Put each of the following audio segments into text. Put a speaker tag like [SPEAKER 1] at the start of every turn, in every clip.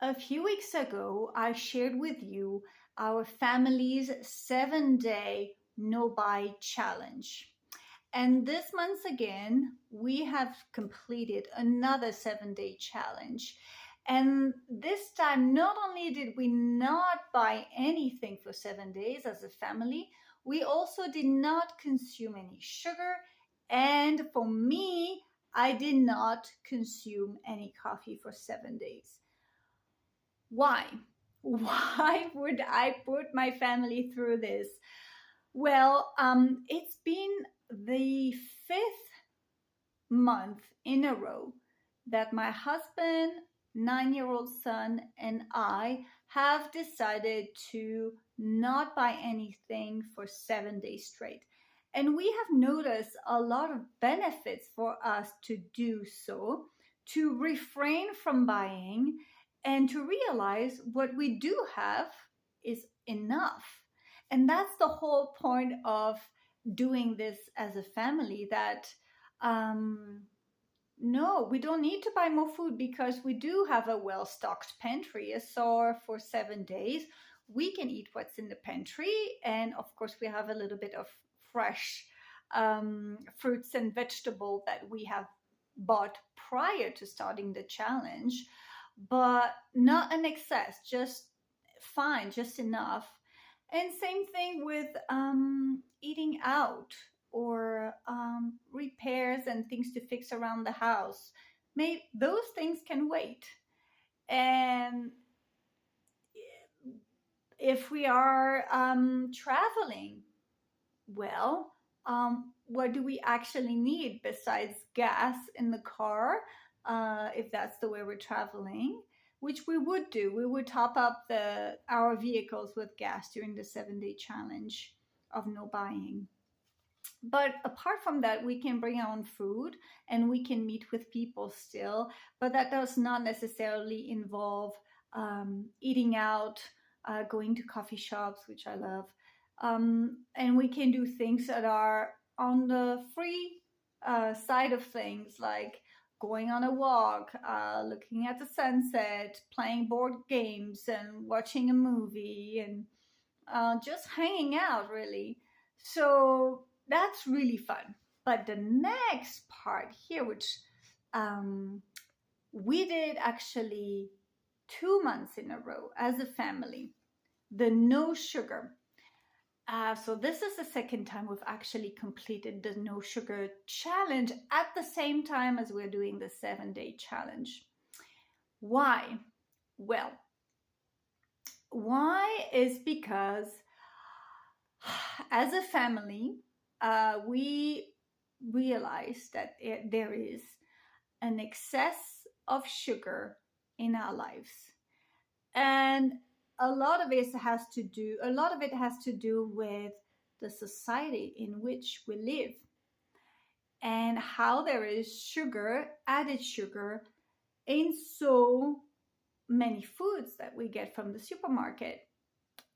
[SPEAKER 1] A few weeks ago, I shared with you our family's 7-day no buy challenge. And this month again, we have completed another 7-day challenge. And this time, not only did we not buy anything for 7 days as a family, we also did not consume any sugar. And for me, I did not consume any coffee for 7 days. Why? Why would I put my family through this? Well, it's been the fifth month in a row that my husband, 9-year-old son, and I have decided to not buy anything for 7 days straight. And we have noticed a lot of benefits for us to do so, to refrain from buying, and to realize what we do have is enough. And that's the whole point of doing this as a family, that um, no, we don't need to buy more food because we do have a well-stocked pantry. So for 7 days, we can eat what's in the pantry. And of course, we have a little bit of fresh fruits and vegetables that we have bought prior to starting the challenge, but not an excess, just fine, just enough. And same thing with eating out or repairs and things to fix around the house. Maybe those things can wait. And if we are traveling, well, what do we actually need besides gas in the car? If that's the way we're traveling, which we would do, we would top up our vehicles with gas during the 7-day challenge of no buying. But apart from that, we can bring our own food and we can meet with people still, but that does not necessarily involve eating out, going to coffee shops, which I love. And we can do things that are on the free side of things, like going on a walk, looking at the sunset, playing board games, and watching a movie, and just hanging out, really. So that's really fun. But the next part here, which we did actually 2 months in a row as a family, the no sugar. So this is the second time we've actually completed the no sugar challenge at the same time as we're doing the 7-day challenge. Why? Well, why is because as a family, we realize that there is an excess of sugar in our lives. And a lot of it has to do with the society in which we live and how there is sugar, added sugar, in so many foods that we get from the supermarket,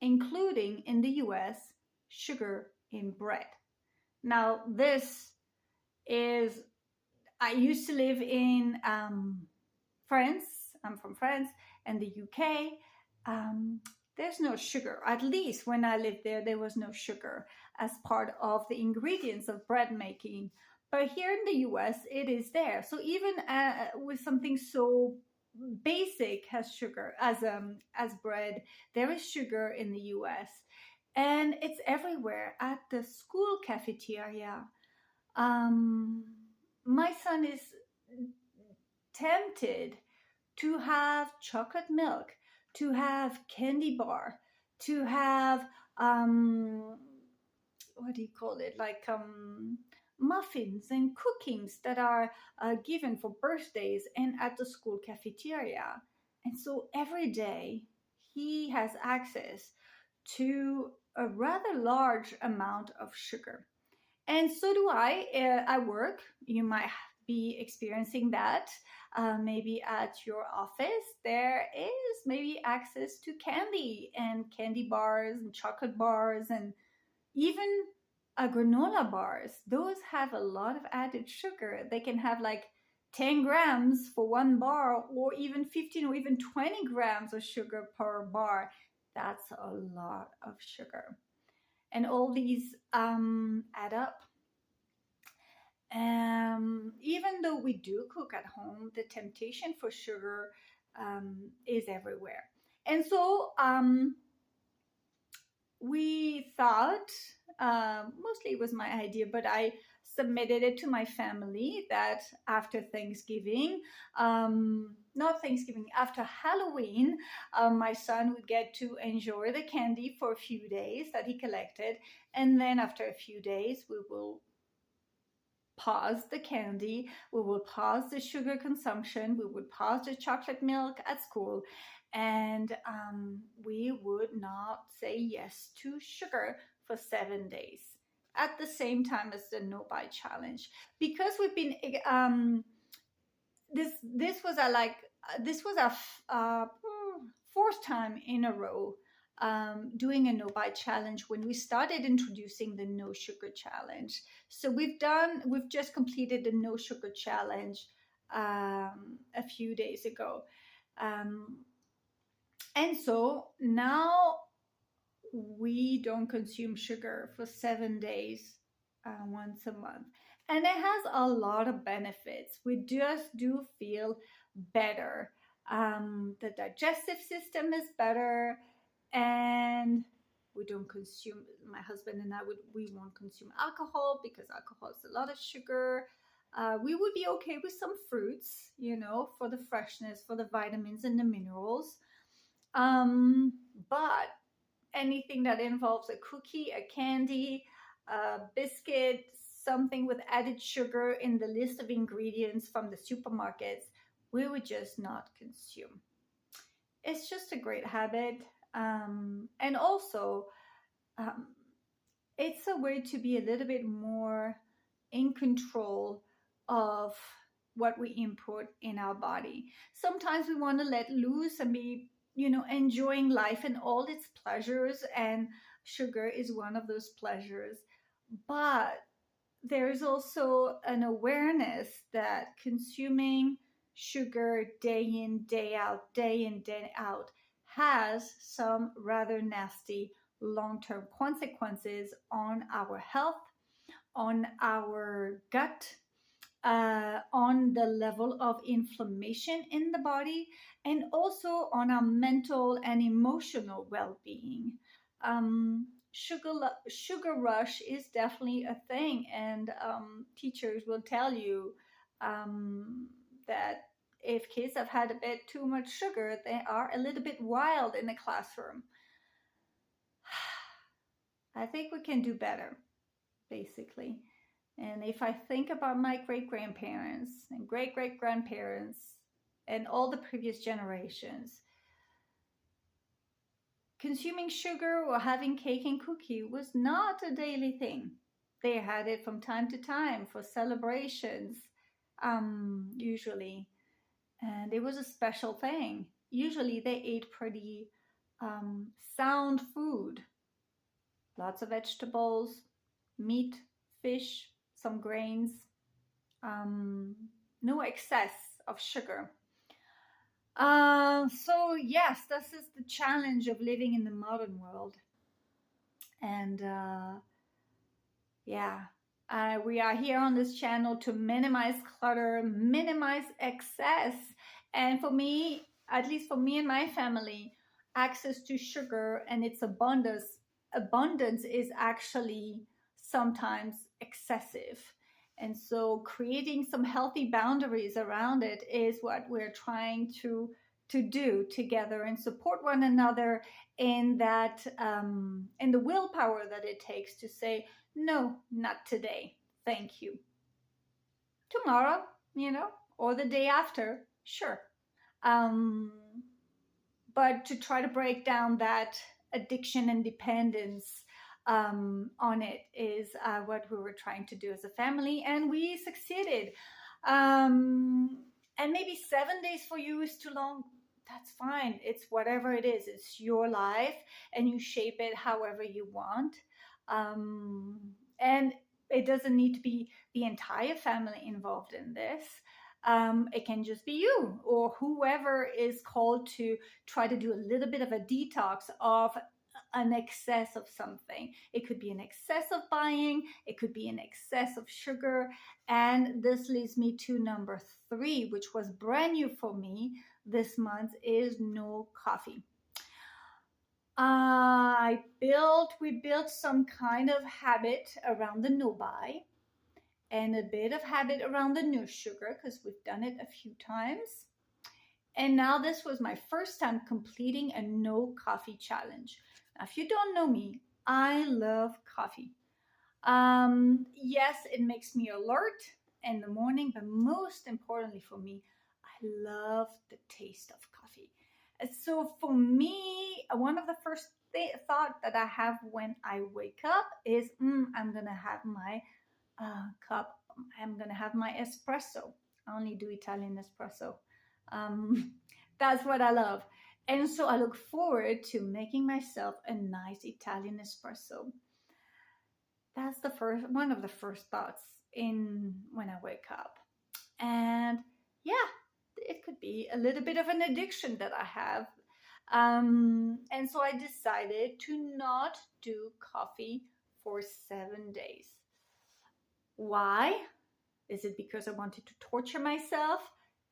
[SPEAKER 1] including in the US, sugar in bread. Now, I used to live in France. I'm from France and the UK. There's no sugar. At least when I lived there was no sugar as part of the ingredients of bread making. But here in the US, it is there. So even with something so basic as sugar, as bread, there is sugar in the US. And it's everywhere at the school cafeteria. My son is tempted to have chocolate milk, to have candy bar, to have what do you call it, like muffins and cookings that are given for birthdays and at the school cafeteria. And so every day he has access to a rather large amount of sugar. And so do I. I work. You might be experiencing that. Maybe at your office, there is maybe access to candy and candy bars and chocolate bars and even granola bars. Those have a lot of added sugar. They can have like 10 grams for one bar, or even 15 or even 20 grams of sugar per bar. That's a lot of sugar. And all these add up. Even though we do cook at home, the temptation for sugar is everywhere. And so we thought, mostly it was my idea, but I submitted it to my family that after Thanksgiving, not Thanksgiving, after Halloween, my son would get to enjoy the candy for a few days that he collected. And then after a few days, we will pause the candy, we will pause the sugar consumption, we would pause the chocolate milk at school, and we would not say yes to sugar for 7 days at the same time as the no buy challenge, because we've been this was our fourth time in a row doing a no buy challenge when we started introducing the no sugar challenge. So we've just completed the no sugar challenge a few days ago, and so now we don't consume sugar for 7 days once a month, and it has a lot of benefits. We just do feel better. The digestive system is better, and we don't consume, my husband and I we won't consume alcohol, because alcohol is a lot of sugar. We would be okay with some fruits, for the freshness, for the vitamins and the minerals. But anything that involves a cookie, a candy, a biscuit, something with added sugar in the list of ingredients from the supermarkets, we would just not consume. It's just a great habit. And also, it's a way to be a little bit more in control of what we input in our body. Sometimes we want to let loose and be, enjoying life and all its pleasures, and sugar is one of those pleasures. But there's also an awareness that consuming sugar day in, day out has some rather nasty long-term consequences on our health, on our gut, on the level of inflammation in the body, and also on our mental and emotional well-being. Sugar rush is definitely a thing, and teachers will tell you that if kids have had a bit too much sugar, they are a little bit wild in the classroom. I think we can do better, basically. And if I think about my great-grandparents and great-great-grandparents and all the previous generations, consuming sugar or having cake and cookie was not a daily thing. They had it from time to time for celebrations, usually. And it was a special thing. Usually they ate pretty sound food. Lots of vegetables, meat, fish, some grains, no excess of sugar. So yes, this is the challenge of living in the modern world. And we are here on this channel to minimize clutter, minimize excess. And for me, at least for me and my family, access to sugar and its abundance is actually sometimes excessive. And so creating some healthy boundaries around it is what we're trying to do together, and support one another in that, in the willpower that it takes to say, no, not today, thank you. Tomorrow, or the day after, sure. But to try to break down that addiction and dependence on it is what we were trying to do as a family, and we succeeded. And maybe 7 days for you is too long. That's fine. It's whatever it is. It's your life, and you shape it however you want. And it doesn't need to be the entire family involved in this. It can just be you or whoever is called to try to do a little bit of a detox of an excess of something. It could be an excess of buying, it could be an excess of sugar. And this leads me to number 3, which was brand new for me this month, is no coffee. We built some kind of habit around the no buy and a bit of habit around the no sugar because we've done it a few times. And now this was my first time completing a no coffee challenge. Now, if you don't know me, I love coffee. Yes, it makes me alert in the morning, but most importantly for me, I love the taste of coffee. So for me, one of the first thought that I have when I wake up is, I'm gonna have my cup. I'm gonna have my espresso. I only do Italian espresso. That's what I love. And so I look forward to making myself a nice Italian espresso. That's one of the first thoughts in when I wake up. And yeah, it could be a little bit of an addiction that I have. And so I decided to not do coffee for 7 days. Why? Is it because I wanted to torture myself?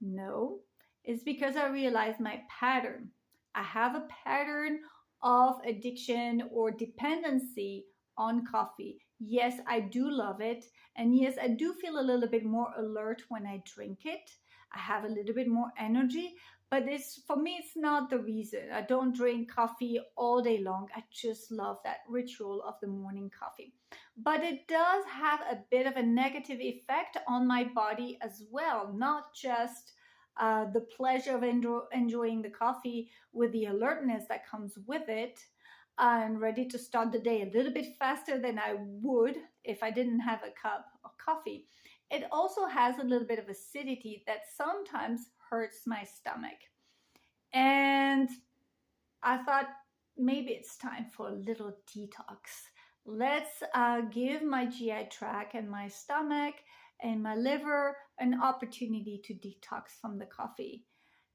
[SPEAKER 1] No, it's because I realized my pattern. I have a pattern of addiction or dependency on coffee. Yes, I do love it. And yes, I do feel a little bit more alert when I drink it. I have a little bit more energy, but for me, it's not the reason. I don't drink coffee all day long. I just love that ritual of the morning coffee. But it does have a bit of a negative effect on my body as well, not just the pleasure of enjoying the coffee with the alertness that comes with it. I'm ready to start the day a little bit faster than I would if I didn't have a cup of coffee. It also has a little bit of acidity that sometimes hurts my stomach. And I thought maybe it's time for a little detox. Let's give my GI tract and my stomach and my liver an opportunity to detox from the coffee.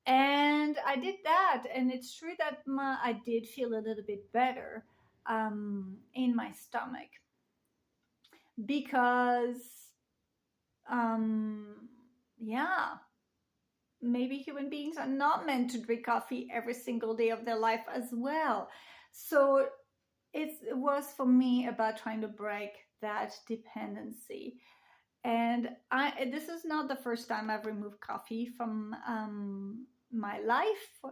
[SPEAKER 1] And I did that, and it's true that I did feel a little bit better in my stomach because, yeah, maybe human beings are not meant to drink coffee every single day of their life as well. So it was for me about trying to break that dependency. And this is not the first time I've removed coffee from my life.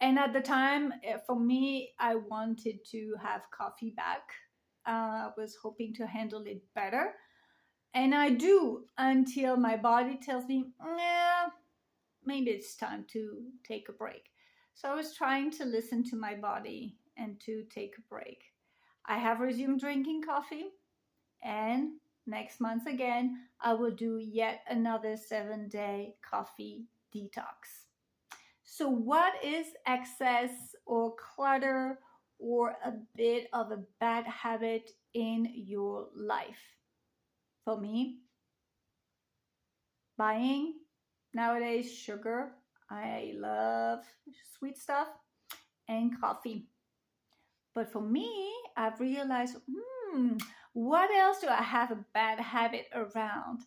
[SPEAKER 1] And at the time, for me, I wanted to have coffee back. I was hoping to handle it better. And I do until my body tells me, yeah, maybe it's time to take a break. So I was trying to listen to my body and to take a break. I have resumed drinking coffee, and next month again, I will do yet another 7-day coffee detox. So what is excess or clutter or a bit of a bad habit in your life? For me, buying nowadays sugar. I love sweet stuff and coffee. But for me, I've realized, what else do I have a bad habit around?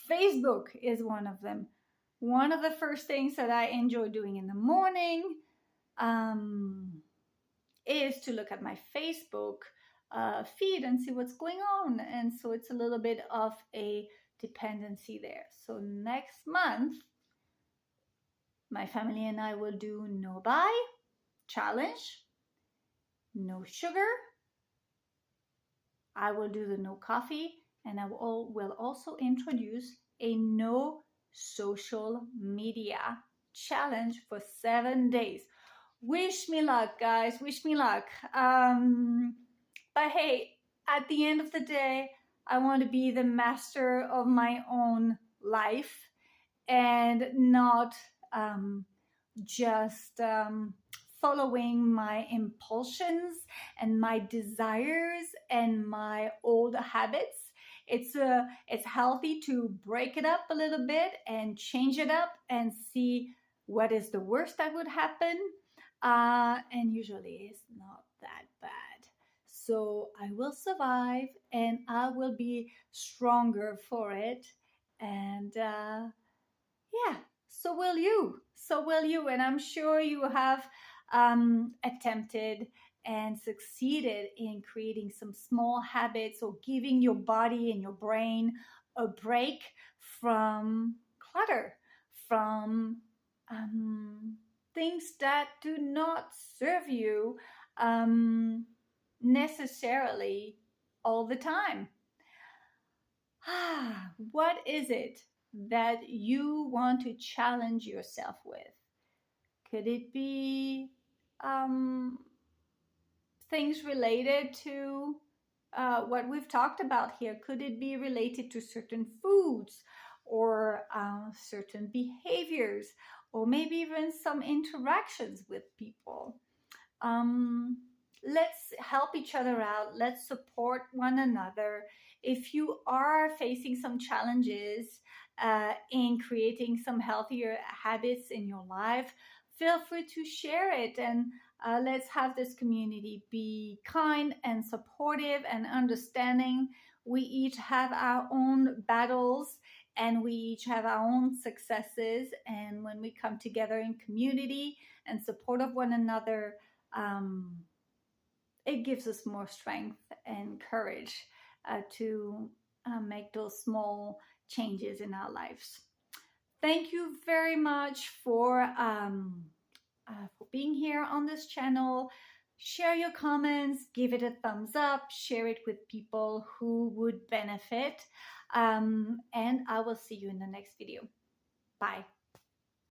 [SPEAKER 1] Facebook is one of them. One of the first things that I enjoy doing in the morning is to look at my Facebook feed and see what's going on. And so it's a little bit of a dependency there. So next month, my family and I will do no buy challenge, no sugar. I will do the no coffee, and I will also introduce a no social media challenge for 7 days. Wish me luck, guys. Wish me luck. But hey, at the end of the day, I want to be the master of my own life and not just following my impulsions and my desires and my old habits. It's healthy to break it up a little bit and change it up and see what is the worst that would happen. And usually it's not that bad. So I will survive and I will be stronger for it. And yeah, so will you. So will you. And I'm sure you have attempted and succeeded in creating some small habits or giving your body and your brain a break from clutter, from things that do not serve you necessarily all the time. What is it that you want to challenge yourself with? Could it be um, things related to what we've talked about here? Could it be related to certain foods or certain behaviors or maybe even some interactions with people? Um, let's help each other out. Let's support one another. If you are facing some challenges in creating some healthier habits in your life, feel free to share it, and let's have this community be kind and supportive and understanding. We each have our own battles and we each have our own successes. And when we come together in community and support of one another, um, it gives us more strength and courage to make those small changes in our lives. Thank you very much for being here on this channel. Share your comments, give it a thumbs up, share it with people who would benefit. And I will see you in the next video. Bye.